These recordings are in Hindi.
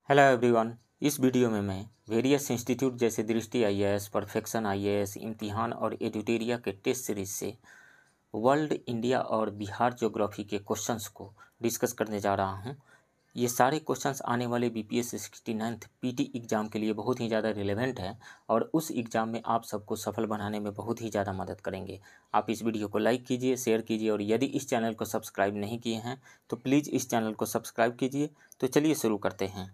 Hello everyone. इस वीडियो में मैं वेरियस इंस्टीट्यूट जैसे दृष्टि आईएएस, परफेक्शन आईएएस, इम्तिहान और एडुटेरिया के टेस्ट सीरीज से वर्ल्ड, इंडिया और बिहार ज्योग्राफी के क्वेश्चंस को डिस्कस करने जा रहा हूं। ये सारे क्वेश्चंस आने वाले बीपीएस 69th पीटी एग्ज़ाम के लिए बहुत ही ज़्यादा रिलेवेंट है और उस एग्ज़ाम में आप सबको सफल बनाने में बहुत ही ज़्यादा मदद करेंगे। आप इस वीडियो को लाइक कीजिए, शेयर कीजिए और यदि इस चैनल को सब्सक्राइब नहीं किए हैं तो प्लीज़ इस चैनल को सब्सक्राइब कीजिए। तो चलिए शुरू करते हैं।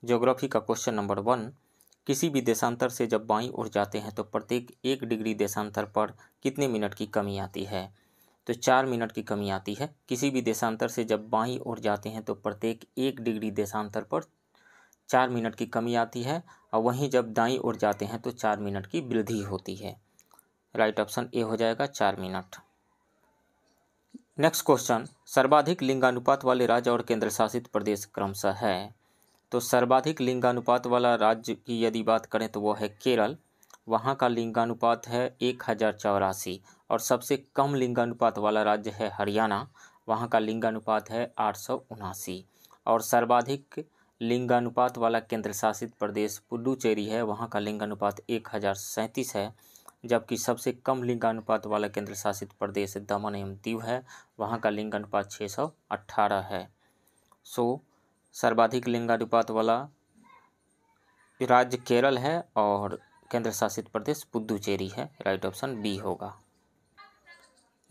ज्योग्राफी का क्वेश्चन नंबर 1, किसी भी देशांतर से जब बाईं ओर जाते हैं तो प्रत्येक 1 डिग्री देशांतर पर कितने मिनट की कमी आती है? तो 4 मिनट की कमी आती है। किसी भी देशांतर से जब बाईं ओर जाते हैं तो प्रत्येक 1 डिग्री देशांतर पर 4 मिनट की कमी आती है और वहीं जब दाईं ओर जाते हैं तो 4 मिनट की वृद्धि होती है। राइट ऑप्शन ए हो जाएगा 4 मिनट। नेक्स्ट क्वेश्चन, सर्वाधिक लिंगानुपात वाले राज्य और केंद्र शासित प्रदेश क्रमशः है। तो सर्वाधिक लिंगानुपात वाला राज्य की यदि बात करें तो वो है केरल। वहाँ का लिंगानुपात है 1084 और सबसे कम लिंगानुपात वाला राज्य है हरियाणा। वहाँ का लिंगानुपात है 879 और सर्वाधिक लिंगानुपात वाला केंद्र शासित प्रदेश पुडुचेरी है। वहाँ का लिंगानुपात 1037 है, जबकि सबसे कम लिंगानुपात वाला केंद्र शासित प्रदेश दमन एवं दीव है। वहाँ का लिंगानुपात 618 है। सर्वाधिक लिंगानुपात वाला राज्य केरल है और केंद्र शासित प्रदेश पुडुचेरी है। राइट ऑप्शन बी होगा।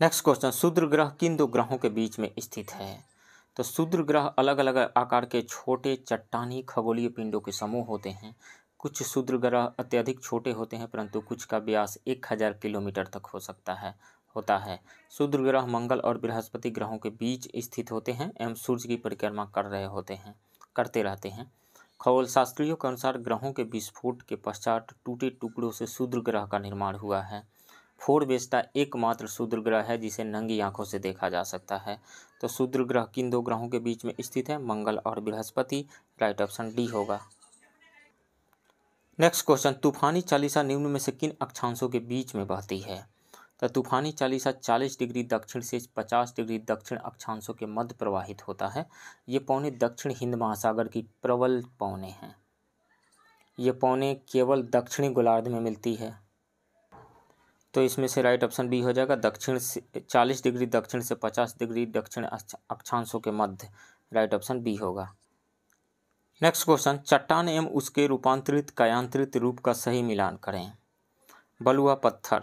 नेक्स्ट क्वेश्चन, क्षुद्र ग्रह किन दो ग्रहों के बीच में स्थित है? तो क्षुद्र ग्रह अलग अलग आकार के छोटे चट्टानी खगोलीय पिंडों के समूह होते हैं। कुछ क्षुद्र ग्रह अत्यधिक छोटे होते हैं परंतु कुछ का व्यास 1000 किलोमीटर तक होता है। क्षुद्र ग्रह मंगल और बृहस्पति ग्रहों के बीच स्थित होते हैं एवं सूर्य की परिक्रमा करते रहते हैं। खगोल शास्त्रियों के अनुसार ग्रहों के विस्फोट के पश्चात टूटे टुकड़ों से क्षुद्र ग्रह का निर्माण हुआ है। फोर्बेस्टा एकमात्र क्षुद्र ग्रह है जिसे नंगी आंखों से देखा जा सकता है। तो क्षुद्र ग्रह किन दो ग्रहों के बीच में स्थित है? मंगल और बृहस्पति। राइट ऑप्शन डी होगा। नेक्स्ट क्वेश्चन, तूफानी चालीसा निम्न में से किन अक्षांशों के बीच में बहती है? तो तूफानी चालीसा 40 डिग्री दक्षिण से 50 डिग्री दक्षिण अक्षांशों के मध्य प्रवाहित होता है। ये पौने दक्षिण हिंद महासागर की प्रबल पौने हैं। ये पौने केवल दक्षिणी गोलार्ध में मिलती है। तो इसमें से राइट ऑप्शन बी हो जाएगा, दक्षिण से 40 डिग्री दक्षिण से 50 डिग्री दक्षिण अक्षांशों के मध्य। राइट ऑप्शन बी होगा। नेक्स्ट क्वेश्चन, चट्टान एवं उसके रूपांतरित कायांतरित रूप का सही मिलान करें। बलुआ पत्थर,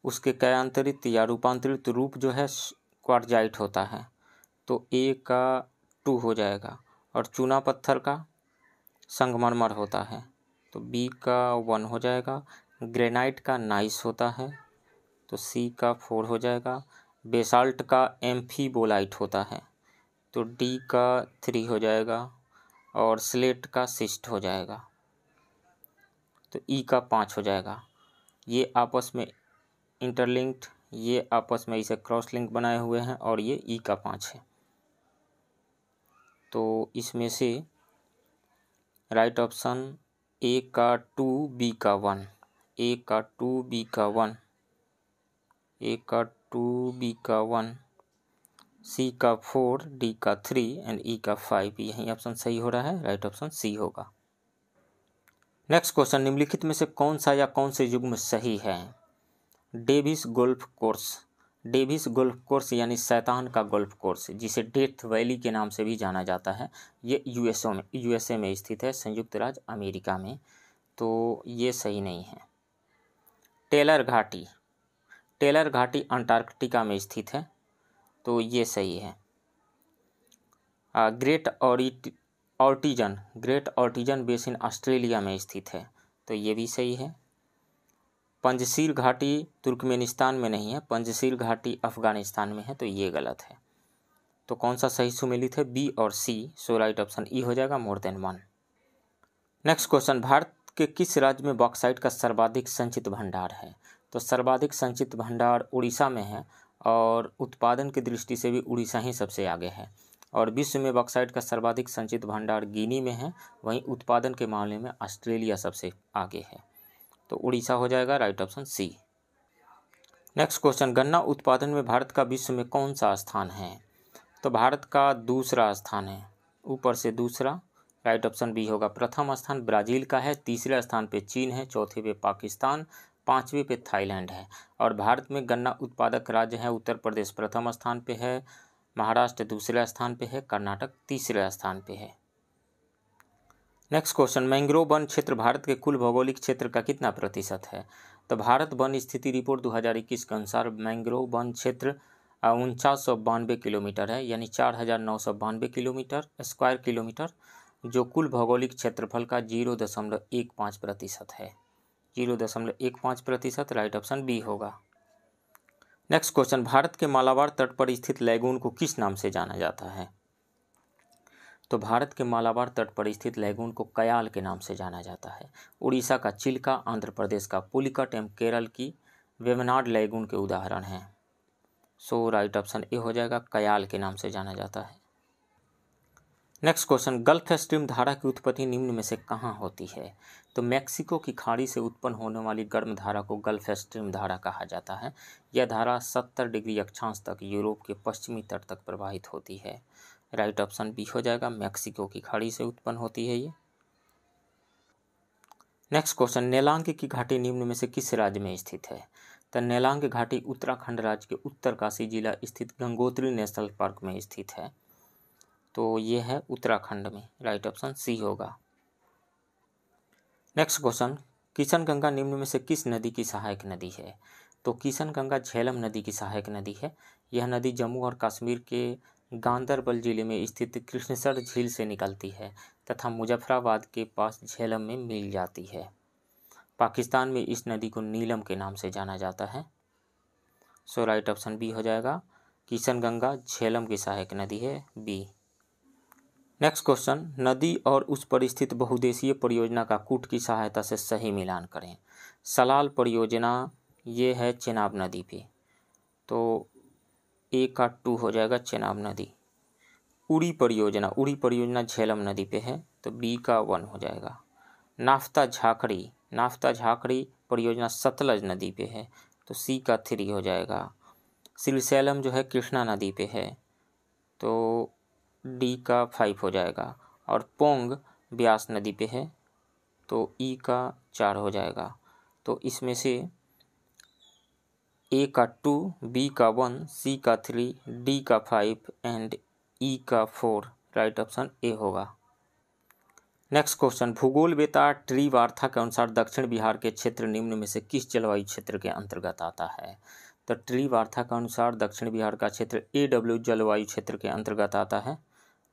उसके कायांतरित या रूपांतरित रूप जो है क्वार्टजाइट होता है, तो ए का 2 हो जाएगा। और चूना पत्थर का संगमरमर होता है, तो बी का 1 हो जाएगा। ग्रेनाइट का नाइस होता है, तो सी का 4 हो जाएगा। बेसाल्ट का एम्फीबोलाइट होता है, तो डी का 3 हो जाएगा। और स्लेट का सिस्ट हो जाएगा, तो ई का 5 हो जाएगा। ये आपस में इंटरलिंक्ड, ये आपस में इसे क्रॉस लिंक बनाए हुए हैं और ये ई का 5 है। तो इसमें से राइट ऑप्शन ए का 2, बी का 1, ए का 2, बी का 1, ए का 2, बी का 1, सी का 4, डी का 3 एंड ई का 5। यही ऑप्शन सही हो रहा है। राइट ऑप्शन सी होगा। नेक्स्ट क्वेश्चन, निम्नलिखित में से कौन सा या कौन से युग्म सही है? Davis golf course, Davis golf course यानी शैतान का गोल्फ कोर्स, जिसे डेथ वैली के नाम से भी जाना जाता है, ये यूएसए में स्थित है, संयुक्त राज्य अमेरिका में। तो ये सही नहीं है। टेलर घाटी, टेलर घाटी अंटार्कटिका में स्थित है, तो ये सही है। ग्रेट ऑर्टिजन बेसिन ऑस्ट्रेलिया में स्थित है, तो ये भी सही है। पंजशीर घाटी तुर्कमेनिस्तान में नहीं है, पंजशीर घाटी अफगानिस्तान में है, तो ये गलत है। तो कौन सा सही सुमेलित है? बी और सी। सो राइट ऑप्शन ई हो जाएगा, more than 1। Next question, Bharat के किस राज्य में बॉक्साइट का सर्वाधिक संचित भंडार है? तो सर्वाधिक संचित भंडार उड़ीसा में है और उत्पादन की दृष्टि से भी उड़ीसा ही सबसे आगे है। और विश्व में बॉक्साइट का सर्वाधिक संचित भंडार गिनी में है, वहीं उत्पादन के मामले में ऑस्ट्रेलिया सबसे आगे है, तो उड़ीसा हो जाएगा। Right option C. Next question, गन्ना उत्पादन में भारत का विश्व में कौन सा स्थान है? तो भारत का दूसरा स्थान है, ऊपर से दूसरा राइट ऑप्शन बी होगा। प्रथम स्थान ब्राज़ील का है, तीसरे स्थान पे चीन है, चौथे पे पाकिस्तान, पाँचवें पे थाईलैंड है। और भारत में गन्ना उत्पादक राज्य है उत्तर प्रदेश प्रथम स्थान पे है, महाराष्ट्र दूसरे स्थान पे है, कर्नाटक तीसरे स्थान पे है। नेक्स्ट क्वेश्चन, मैंग्रोव वन क्षेत्र भारत के कुल भौगोलिक क्षेत्र का कितना प्रतिशत है? तो भारत वन स्थिति रिपोर्ट 2021 के अनुसार मैंग्रोव वन क्षेत्र 4992 किलोमीटर है, यानी 4992 किलोमीटर स्क्वायर किलोमीटर, जो कुल भौगोलिक क्षेत्रफल का 0.15% है। 0.15%, राइट ऑप्शन बी होगा। नेक्स्ट क्वेश्चन, भारत के मालाबार तट पर स्थित लैगून को किस नाम से जाना जाता है? तो भारत के मालाबार तट पर स्थित लैगून को कयाल के नाम से जाना जाता है। उड़ीसा का चिल्का, आंध्र प्रदेश का पुलिकट एवं केरल की वेवनाड लैगून के उदाहरण हैं। सो राइट ऑप्शन ए हो जाएगा, कयाल के नाम से जाना जाता है। नेक्स्ट क्वेश्चन, गल्फ स्ट्रीम धारा की उत्पत्ति निम्न में से कहाँ होती है? तो मैक्सिको की खाड़ी से उत्पन्न होने वाली गर्म धारा को गल्फ स्ट्रीम धारा कहा जाता है। यह धारा 70 डिग्री अक्षांश तक यूरोप के पश्चिमी तट तक प्रवाहित होती है। राइट ऑप्शन बी हो जाएगा, मैक्सिको की खाड़ी से उत्पन्न होती है ये। नेक्स्ट क्वेश्चन, नेलांग की घाटी निम्न में से किस राज्य में स्थित है? तो नेलांग घाटी उत्तराखंड राज्य के उत्तरकाशी जिला स्थित गंगोत्री नेशनल पार्क में स्थित है। तो ये है उत्तराखंड में, राइट ऑप्शन सी होगा। नेक्स्ट क्वेश्चन, किशनगंगा निम्न में से किस नदी की सहायक नदी है? तो किशनगंगा झेलम नदी की सहायक नदी है। यह नदी जम्मू और कश्मीर के गांदरबल जिले में स्थित कृष्णसर झील से निकलती है तथा मुजफ्फराबाद के पास झेलम में मिल जाती है। पाकिस्तान में इस नदी को नीलम के नाम से जाना जाता है। सो राइट ऑप्शन बी हो जाएगा, किशनगंगा झेलम की सहायक नदी है, बी। नेक्स्ट क्वेश्चन, नदी और उस पर स्थित बहुउद्देशीय परियोजना का कूट की सहायता से सही मिलान करें। सलाल परियोजना ये है चेनाब नदी पे, तो ए का 2 हो जाएगा चेनाब नदी। उड़ी परियोजना झेलम नदी पे है, तो बी का 1 हो जाएगा। नाफ्ता झाखड़ी परियोजना सतलज नदी पे है, तो सी का 3 हो जाएगा। श्रीशैलम जो है कृष्णा नदी पे है, तो डी का 5 हो जाएगा। और पोंग ब्यास नदी पे है, तो ई का 4 हो जाएगा। तो इसमें से ए का 2, बी का 1, सी का 3, डी का 5 एंड ई का 4, राइट ऑप्शन ए होगा। नेक्स्ट क्वेश्चन, भूगोल वेता ट्री वार्था के अनुसार दक्षिण बिहार के क्षेत्र निम्न में से किस जलवायु क्षेत्र के अंतर्गत आता है? तो ट्री वार्था के अनुसार दक्षिण बिहार का क्षेत्र AW जलवायु क्षेत्र के अंतर्गत आता है।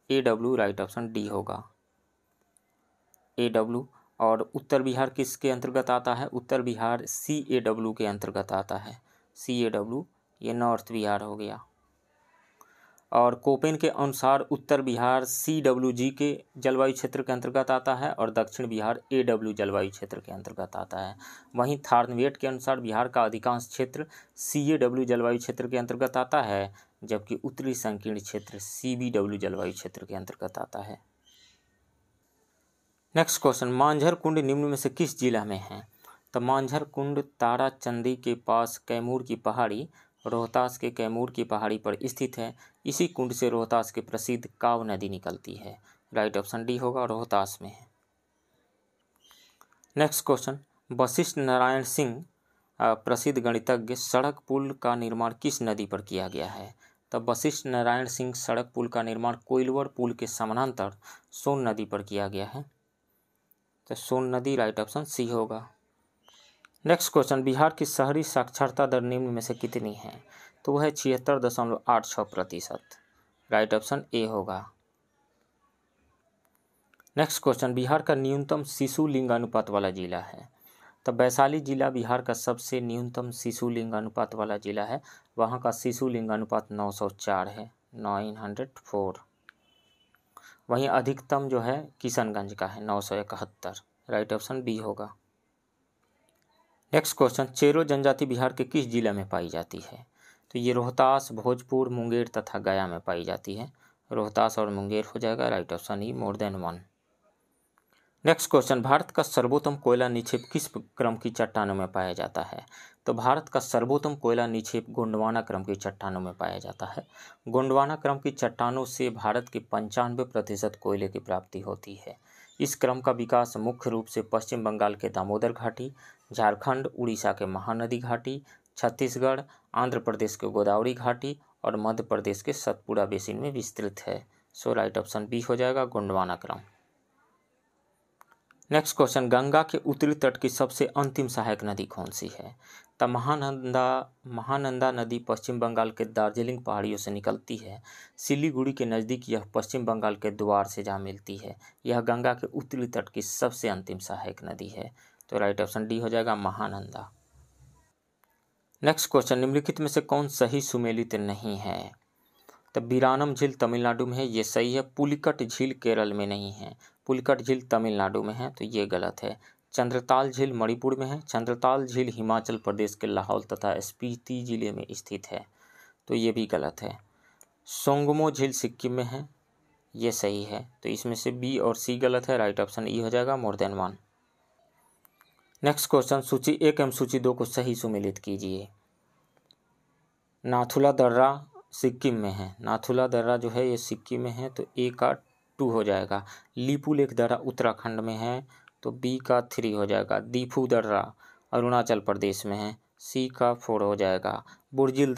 AW, राइट ऑप्शन डी होगा, AW। और उत्तर बिहार किसके अंतर्गत आता है? उत्तर बिहार CAW के अंतर्गत आता है। CAW ये नॉर्थ बिहार हो गया। और कोपेन के अनुसार उत्तर बिहार CWG के जलवायु क्षेत्र के अंतर्गत आता है और दक्षिण बिहार AW जलवायु क्षेत्र के अंतर्गत आता है। वहीं थार्नवेट के अनुसार बिहार का अधिकांश क्षेत्र CAW जलवायु क्षेत्र के अंतर्गत आता है, जबकि उत्तरी संकीर्ण क्षेत्र CBW जलवायु क्षेत्र के अंतर्गत आता है। नेक्स्ट क्वेश्चन, मांझर कुंड निम्न में से किस जिला में है? तो मांझर कुंड ताराचंदी के पास कैमूर की पहाड़ी, रोहतास के कैमूर की पहाड़ी पर स्थित है। इसी कुंड से रोहतास की प्रसिद्ध काव नदी निकलती है। राइट ऑप्शन डी होगा, रोहतास में है। नेक्स्ट क्वेश्चन, वशिष्ठ नारायण सिंह प्रसिद्ध गणितज्ञ, सड़क पुल का निर्माण किस नदी पर किया गया है? तब वशिष्ठ नारायण सिंह सड़क पुल का निर्माण कोइलवर पुल के समानांतर सोन नदी पर किया गया है। तो सोन नदी, राइट ऑप्शन सी होगा। नेक्स्ट क्वेश्चन, बिहार की शहरी साक्षरता दर निम्न में से कितनी है? तो वह है 76.86%। राइट ऑप्शन ए होगा। नेक्स्ट क्वेश्चन, बिहार का न्यूनतम शिशु लिंगानुपात वाला जिला है। तब वैशाली जिला बिहार का सबसे न्यूनतम शिशु लिंगानुपात वाला जिला है। वहाँ का शिशु लिंगानुपात 904 है, 904। वहीं अधिकतम जो है किशनगंज का है 971। राइट ऑप्शन बी होगा। नेक्स्ट क्वेश्चन, चेरो जनजाति बिहार के किस जिला में पाई जाती है? तो ये रोहतास, भोजपुर, मुंगेर तथा गया में पाई जाती है। रोहतास और मुंगेर हो जाएगा, right option E, more than 1। Next question, Bharat का सर्वोत्तम कोयला निक्षेप किस क्रम की चट्टानों में पाया जाता है? तो तो भारत का सर्वोत्तम कोयला निक्षेप गोंडवाना क्रम की चट्टानों में पाया जाता है। गोंडवाना क्रम की चट्टानों से भारत के 95% कोयले की प्राप्ति होती है। इस क्रम का विकास मुख्य रूप से पश्चिम बंगाल के दामोदर घाटी, झारखंड, उड़ीसा के महानदी घाटी, छत्तीसगढ़, आंध्र प्रदेश के गोदावरी घाटी और मध्य प्रदेश के सतपुड़ा बेसिन में विस्तृत है। सो राइट ऑप्शन बी हो जाएगा गोंडवाना क्रम। नेक्स्ट क्वेश्चन, गंगा के उत्तरी तट की सबसे अंतिम सहायक नदी कौन सी है? तो महानंदा नदी पश्चिम बंगाल के दार्जिलिंग पहाड़ियों से निकलती है। सिलीगुड़ी के नज़दीक यह पश्चिम बंगाल के द्वार से जा मिलती है। यह गंगा के उत्तरी तट की सबसे अंतिम सहायक नदी है। तो राइट ऑप्शन डी हो जाएगा महानंदा। नेक्स्ट क्वेश्चन, निम्नलिखित में से कौन सही सुमेलित नहीं है? तो बीरानम झील तमिलनाडु में है, ये सही है। पुलिकट झील केरल में नहीं है, पुलिकट झील तमिलनाडु में है, तो ये गलत है। चंद्रताल झील मणिपुर में है, चंद्रताल झील हिमाचल प्रदेश के लाहौल तथा स्पीति जिले में स्थित है, तो ये भी गलत है। सोंगमो झील सिक्किम में है, ये सही है। तो इसमें से बी और सी गलत है, राइट ऑप्शन ई हो जाएगा more than one. Next question, सूची 1 एवं सूची 2 को सही सुमेलित कीजिए। नाथुला दर्रा सिक्किम में है, नाथुला दर्रा जो है ये सिक्किम में है, तो ए का 2 हो जाएगा। लीपू लेक दर्रा उत्तराखंड में है, तो बी का 3 हो जाएगा। दीफू दर्रा अरुणाचल प्रदेश में है, सी का 4 हो जाएगा। बुर्जिल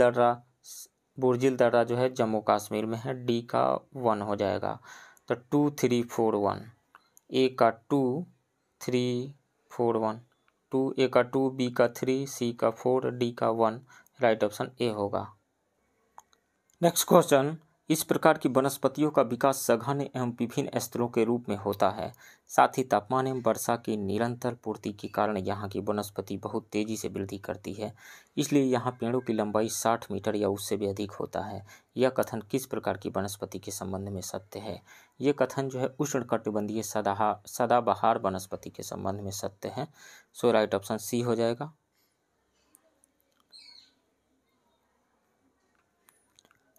दर्रा जो है जम्मू कश्मीर में है, डी का 1 हो जाएगा। तो 2 3 4 1, ए का 2 3 4 1, 2 ए का 2, बी का 3, सी का 4, डी का 1, राइट ऑप्शन ए होगा। नेक्स्ट क्वेश्चन, इस प्रकार की वनस्पतियों का विकास सघन एवं विभिन्न स्तरों के रूप में होता है। साथ ही तापमान एवं वर्षा की निरंतर पूर्ति के कारण यहाँ की वनस्पति बहुत तेजी से वृद्धि करती है। इसलिए यहाँ पेड़ों की लंबाई 60 मीटर या उससे भी अधिक होता है। यह कथन किस प्रकार की वनस्पति के संबंध में सत्य है? ये कथन जो है उष्णकटिबंधीय सदाबहार वनस्पति के संबंध में सत्य है। सो राइट ऑप्शन सी हो जाएगा।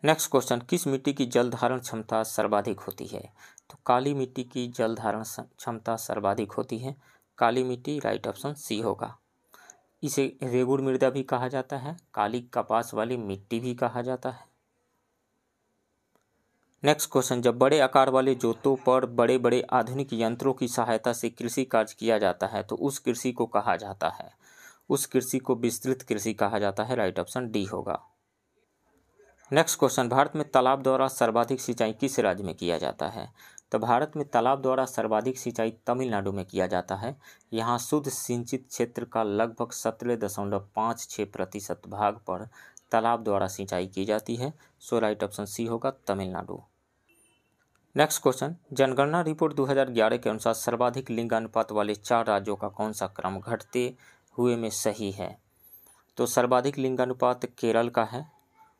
नेक्स्ट क्वेश्चन, किस मिट्टी की जल धारण क्षमता सर्वाधिक होती है? तो काली मिट्टी की जल धारण क्षमता सर्वाधिक होती है, काली मिट्टी, राइट ऑप्शन सी होगा। इसे रेगुड़ मृदा भी कहा जाता है, काली कपास वाली मिट्टी भी कहा जाता है। नेक्स्ट क्वेश्चन, जब बड़े आकार वाले जोतों पर बड़े बड़े आधुनिक यंत्रों की सहायता से कृषि कार्य किया जाता है तो उस कृषि को कहा जाता है, उस कृषि को विस्तृत कृषि कहा जाता है, राइट ऑप्शन डी होगा। नेक्स्ट क्वेश्चन, भारत में तालाब द्वारा सर्वाधिक सिंचाई किस राज्य में किया जाता है? तो भारत में तालाब द्वारा सर्वाधिक सिंचाई तमिलनाडु में किया जाता है। यहाँ शुद्ध सिंचित क्षेत्र का लगभग 17.56% भाग पर तालाब द्वारा सिंचाई की जाती है। सो राइट ऑप्शन सी होगा तमिलनाडु। नेक्स्ट क्वेश्चन, जनगणना रिपोर्ट 2011 के अनुसार सर्वाधिक लिंगानुपात वाले 4 राज्यों का कौन सा क्रम घटते हुए में सही है? तो सर्वाधिक लिंगानुपात केरल का है,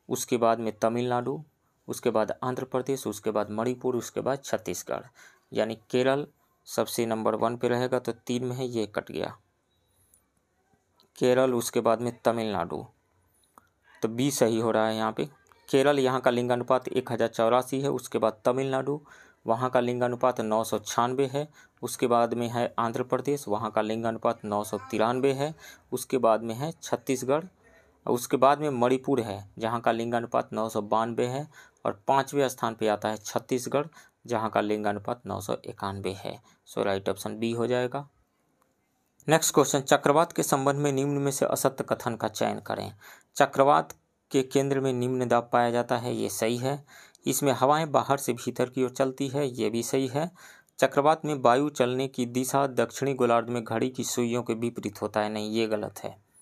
उसके बाद में तमिलनाडु, उसके बाद आंध्र प्रदेश, उसके बाद मणिपुर, उसके बाद छत्तीसगढ़। यानी केरल सबसे नंबर 1 पे रहेगा, तो 3 में है, ये कट गया केरल, उसके बाद में तमिलनाडु, तो बी सही हो रहा है यहाँ पे। केरल यहाँ का लिंगानुपात 1084 है, उसके बाद तमिलनाडु वहाँ का लिंगानुपात 996 है, उसके बाद में है आंध्र प्रदेश, वहाँ का लिंगानुपात 993 है, उसके बाद में है छत्तीसगढ़, उसके बाद में मणिपुर है जहाँ का लिंगानुपात 992 है, और 5वें स्थान पे आता है छत्तीसगढ़ जहाँ का लिंगानुपात 991 है। सो राइट ऑप्शन बी हो जाएगा। नेक्स्ट क्वेश्चन, चक्रवात के संबंध में निम्न में से असत्य कथन का चयन करें। चक्रवात के केंद्र में निम्न दाब पाया जाता है, ये सही है। इसमें हवाएं बाहर से भीतर की ओर चलती है, ये भी सही है। चक्रवात में वायु चलने की दिशा दक्षिणी गोलार्ध में घड़ी की सुइयों के विपरीत होता है, नहीं, ये गलत है।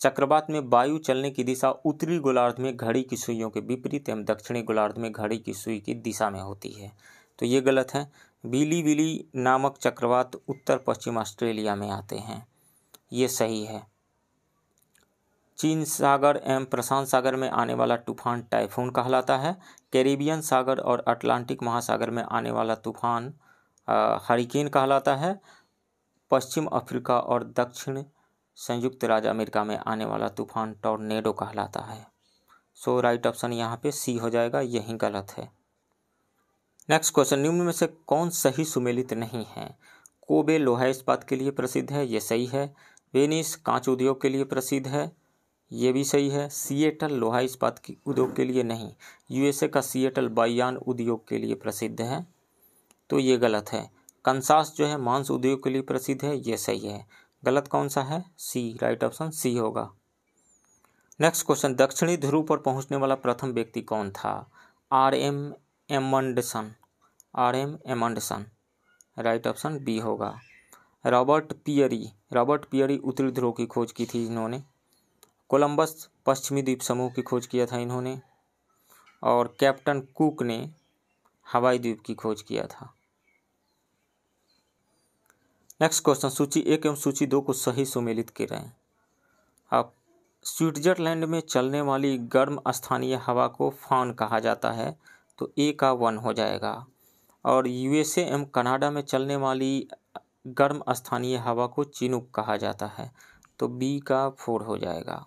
चक्रवात में वायु चलने की दिशा उत्तरी गोलार्ध में घड़ी की सुइयों के विपरीत एवं दक्षिणी गोलार्ध में घड़ी की सुई की दिशा में होती है, तो ये गलत है। बिली बिली नामक चक्रवात उत्तर पश्चिम ऑस्ट्रेलिया में आते हैं, ये सही है। चीन सागर एवं प्रशांत सागर में आने वाला तूफान टाइफून कहलाता है। कैरिबियन सागर और अटलांटिक महासागर में आने वाला तूफान हरिकेन कहलाता है। पश्चिम अफ्रीका और दक्षिण संयुक्त राज्य अमेरिका में आने वाला तूफान टॉर्नेडो कहलाता है। सो राइट ऑप्शन यहाँ पे सी हो जाएगा, यही गलत है। नेक्स्ट क्वेश्चन, निम्न में से कौन सही सुमेलित नहीं है? कोबे लोहा इस्पात के लिए प्रसिद्ध है, ये सही है। वेनिस कांच उद्योग के लिए प्रसिद्ध है, ये भी सही है। सिएटल लोहा इस्पात की उद्योग के लिए नहीं, यूएसए का सिएटल वायुयान उद्योग के लिए प्रसिद्ध है, तो ये गलत है। कंसास जो है मांस उद्योग के लिए प्रसिद्ध है, ये सही है। गलत कौन सा है? सी, राइट ऑप्शन सी होगा। नेक्स्ट क्वेश्चन, दक्षिणी ध्रुव पर पहुंचने वाला प्रथम व्यक्ति कौन था? R M. Amundsen, R M. Amundsen, right option B होगा। रॉबर्ट पियरी उत्तरी ध्रुव की खोज की थी इन्होंने। कोलंबस पश्चिमी द्वीप समूह की खोज किया था इन्होंने, और कैप्टन कुक ने हवाई द्वीप की खोज किया था। नेक्स्ट क्वेश्चन, सूची 1 एवं सूची 2 को सही सुमेलित करें। अब स्विट्जरलैंड में चलने वाली गर्म स्थानीय हवा को फान कहा जाता है, तो ए का 1 हो जाएगा। और यूएसए एवं कनाडा में चलने वाली गर्म स्थानीय हवा को चिनूक कहा जाता है, तो बी का 4 हो जाएगा।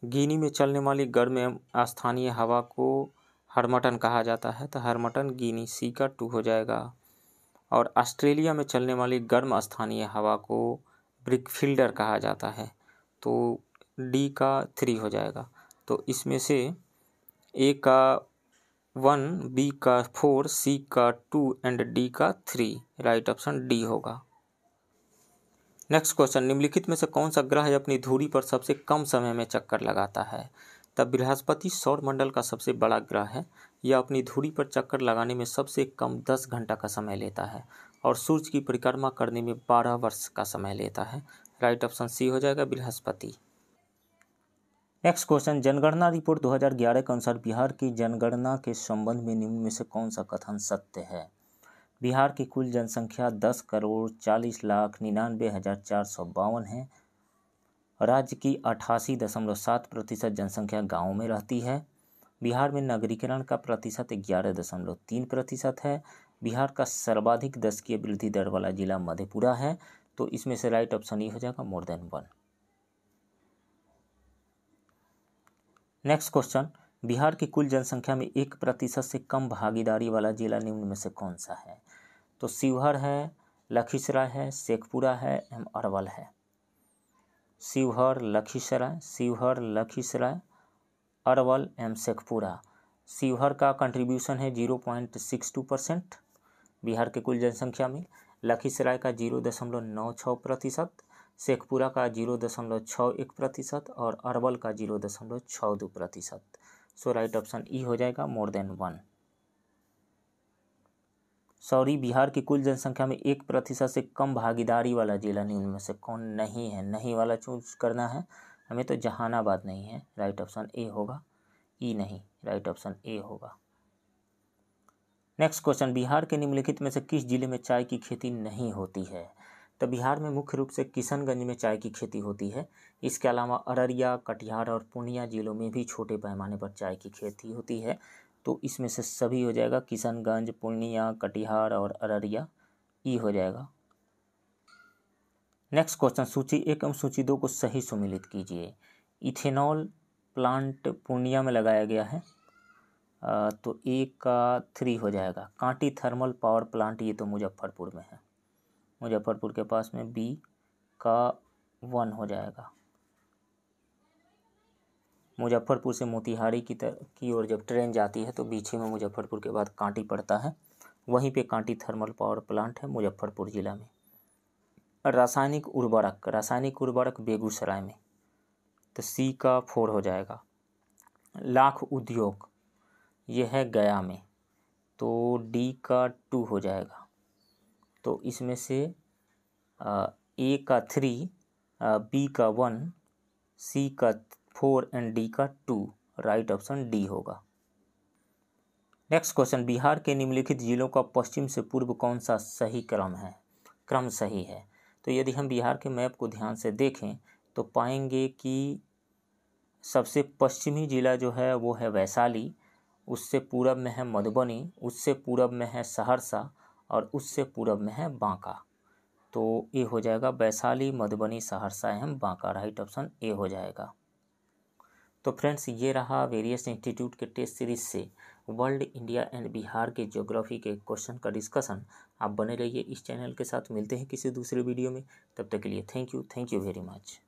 गिनी में चलने वाली गर्म एवं स्थानीय हवा को हरमटन कहा जाता है, तो हरमटन गिनी, सी का 2 हो जाएगा। और ऑस्ट्रेलिया में चलने वाली गर्म स्थानीय हवा को ब्रिकफील्डर कहा जाता है, तो डी का 3 हो जाएगा। तो इसमें से ए का 1, बी का 4, सी का 2 एंड डी का 3, राइट ऑप्शन डी होगा। नेक्स्ट क्वेश्चन, निम्नलिखित में से कौन सा ग्रह अपनी धुरी पर सबसे कम समय में चक्कर लगाता है? तब बृहस्पति सौर मंडल का सबसे बड़ा ग्रह है। यह अपनी धुरी पर चक्कर लगाने में सबसे कम 10 घंटा का समय लेता है और सूर्य की परिक्रमा करने में 12 वर्ष का समय लेता है। राइट ऑप्शन सी हो जाएगा, बृहस्पति। नेक्स्ट क्वेश्चन, जनगणना रिपोर्ट 2011 के अनुसार बिहार की जनगणना के संबंध में निम्न में से कौन सा कथन सत्य है? बिहार की कुल जनसंख्या 10,40,99,452 है। राज्य की 88.7% जनसंख्या गाँव में रहती है। बिहार में नगरीकरण का प्रतिशत 11.3% है। बिहार का सर्वाधिक दशकीय वृद्धि दर वाला जिला मधेपुरा है, तो इसमें से राइट ऑप्शन ई हो जाएगा, more than 1। Next question, Bihar की कुल जनसंख्या में 1% से कम भागीदारी वाला जिला निम्न में से कौन सा है? तो शिवहर है, लखीसराय है, शेखपुरा है एवं अरवल है। शिवहर, लखीसराय, अरवल एवं शेखपुरा। शिवहर का कंट्रीब्यूशन है 0.62% बिहार के कुल जनसंख्या में। लखीसराय का 0.96%, शेखपुरा का 0.61% और अरवल का 0.62%। सो राइट ऑप्शन ई हो जाएगा, मोर देन 1। सॉरी, बिहार की कुल जनसंख्या में 1% से कम भागीदारी वाला जिला निम्न में से कौन नहीं है? नहीं वाला चूज करना है हमें, तो जहानाबाद नहीं है, राइट ऑप्शन ए होगा। ई नहीं, राइट ऑप्शन ए होगा। नेक्स्ट क्वेश्चन, बिहार के निम्नलिखित में से किस जिले में चाय की खेती नहीं होती है? तो बिहार में मुख्य रूप से किशनगंज में चाय की खेती होती है। इसके अलावा अररिया, कटिहार और पूर्णिया जिलों में भी छोटे पैमाने पर चाय की खेती होती है, तो इसमें से सभी हो जाएगा, किशनगंज, पूर्णिया, कटिहार और अररिया, ई हो जाएगा। नेक्स्ट क्वेश्चन, सूची 1 एवं सूची 2 को सही सुमेलित कीजिए। इथेनॉल प्लांट पूर्णिया में लगाया गया है, तो ए का 3 हो जाएगा। कांटी थर्मल पावर प्लांट, ये तो मुजफ्फरपुर में है, मुजफ्फरपुर के पास में, बी का 1 हो जाएगा। मुजफ्फरपुर से मोतिहारी की ओर जब ट्रेन जाती है तो बीच में मुजफ्फरपुर के बाद कांटी पड़ता है, वहीं पे कांटी थर्मल पावर प्लांट है मुजफ्फरपुर जिला में। रासायनिक उर्वरक बेगूसराय में, तो सी का 4 हो जाएगा। लाख उद्योग, यह है गया में, तो डी का 2 हो जाएगा। तो इसमें से ए का 3, बी का 1, सी का 4 एंड डी का 2, राइट ऑप्शन डी होगा। नेक्स्ट क्वेश्चन, बिहार के निम्नलिखित जिलों का पश्चिम से पूर्व कौन सा सही क्रम सही है? तो यदि हम बिहार के मैप को ध्यान से देखें तो पाएंगे कि सबसे पश्चिमी जिला जो है वो है वैशाली, उससे पूरब में है मधुबनी, उससे पूरब में है सहरसा और उससे पूरब में है बांका। तो ए हो जाएगा, वैशाली, मधुबनी, सहरसा एवं बांका, राइट ऑप्शन ए हो जाएगा। तो फ्रेंड्स, ये रहा वेरियस इंस्टीट्यूट के टेस्ट सीरीज से वर्ल्ड, इंडिया एंड बिहार के ज्योग्राफी के क्वेश्चन का डिस्कशन। आप बने रहिए इस चैनल के साथ। मिलते हैं किसी दूसरे वीडियो में, तब तक के लिए थैंक यू वेरी मच।